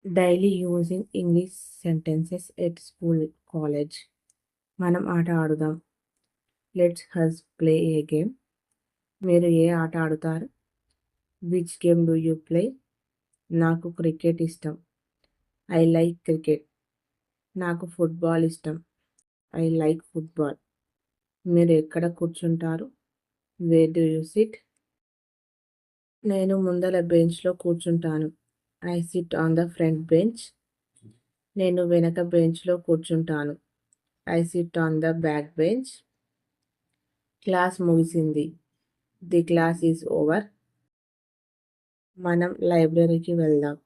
Daily using English sentences at school, college. మనం ఆట ఆడుదాం. Let's us play a game. మీరు ఏ ఆట ఆడుతారు? Which game do you play? నాకు క్రికెట్ ఇష్టం. I like cricket. నాకు ఫుట్బాల్ ఇష్టం. I like football. మీరు ఎక్కడ కూర్చుంటారు? Where do you sit? నేను ముందల బెంచ్లో కూర్చుంటాను. I sit on the front bench. నేను వెనక బెంచ్లో కూర్చుంటాను. I sit on the back bench. Class ముగిసింది. The class is over. మనం లైబ్రరీకి వెళ్దాం.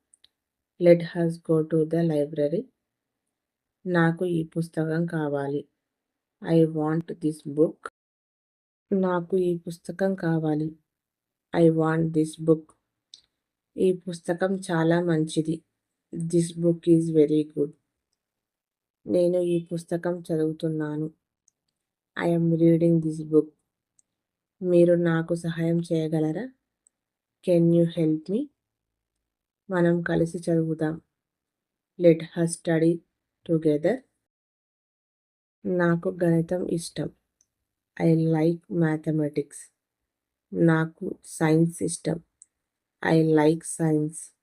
Let has go to the library. నాకు ఈ పుస్తకం కావాలి. I want this book. నాకు ఈ పుస్తకం కావాలి. I want this book. ఈ పుస్తకం చాలా మంచిది. This book is very good. నేను ఈ పుస్తకం చదువుతున్నాను. I am reading this book. మీరు నాకు సహాయం చేయగలరా? Can you help me? మనం కలిసి చదువుదాం. Let us study together. నాకు గణితం ఇష్టం. I like mathematics. నాకు సైన్స్ ఇష్టం. I like science.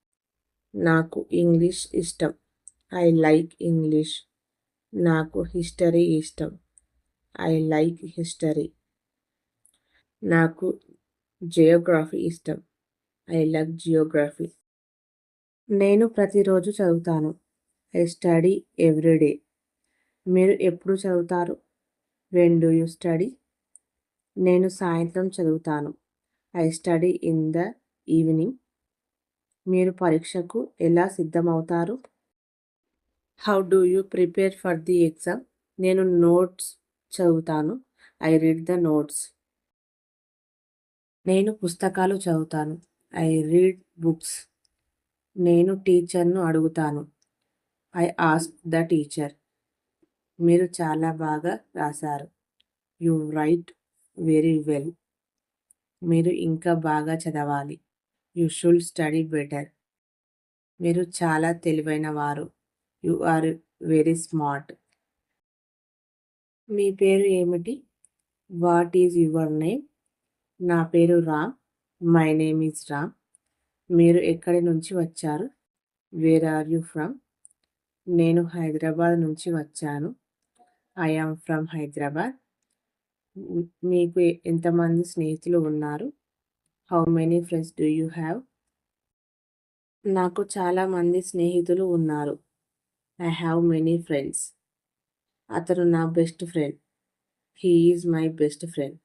నాకు ఇంగ్లీష్ ఇష్టం. I like English. నాకు హిస్టరీ ఇష్టం. I like history. నాకు జియోగ్రఫీ ఇష్టం. I like geography. నేను ప్రతిరోజు చదువుతాను. I study every day. మీరు ఎప్పుడు చదువుతారు? When do you study? నేను సాయంత్రం చదువుతాను. I study in the evening. మీరు పరీక్షకు ఎలా సిద్ధమవుతారు? How do you prepare for the exam? నేను నోట్స్ చదువుతాను. I read the notes. నేను పుస్తకాలు చదువుతాను. I read books. నేను టీచర్ను అడుగుతాను. I ask the teacher. మీరు చాలా బాగా రాశారు. You write very well. మీరు ఇంకా బాగా చదవాలి. You should study better. మీరు చాలా తెలివైన వారు. You are very smart. మీ పేరు ఏమిటి? What is your name? నా పేరు Ram. My name is Ram. మీరు ఎక్కడి నుంచి వచ్చారు? Where are you from? నేను హైదరాబాద్ నుంచి వచ్చాను. I am from Hyderabad. మీకు ఎంతమంది స్నేహితులు ఉన్నారు? How many friends do you have? నాకు చాలా మంది స్నేహితులు ఉన్నారు. I have many friends. అతను నా best friend. He is my best friend.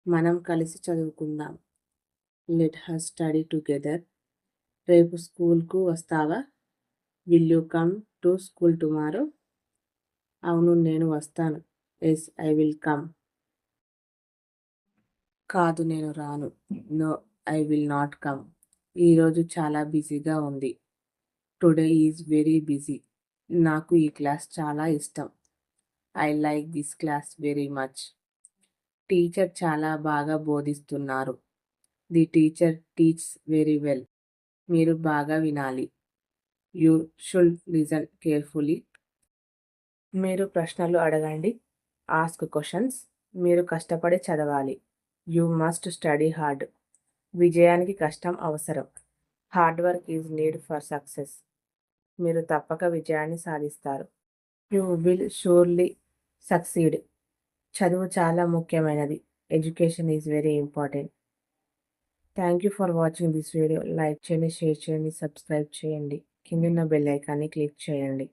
మనం కలిసి చదువుకుందాం. Let us study together. రేపు స్కూల్కు వస్తావా? Will you come to school tomorrow? అవును, నేను వస్తాను. Yes, I will come. కాదు, నేను రాను. No, I will not come. ఈరోజు చాలా బిజీగా ఉంది. Today is very busy. నాకు ఈ క్లాస్ చాలా ఇష్టం. I like this class very much. Teacher చాలా బాగా బోధిస్తున్నారు. The teacher teaches very well. మీరు బాగా వినాలి. You should listen carefully. మీరు ప్రశ్నలు అడగండి. Ask questions. మీరు కష్టపడి చదవాలి. You must study hard. విజయానికి కష్టం అవసరం. Hard work is need for success. మీరు తప్పక విజయాన్ని సాధిస్తారు. You will surely succeed. చదువు చాలా ముఖ్యమైనది. Education is very important. Thank you for watching this video. Like చేయండి, షేర్ చేయండి, సబ్స్క్రైబ్ చేయండి. కిందున్న బెల్ ఐకాన్ని క్లిక్ చేయండి.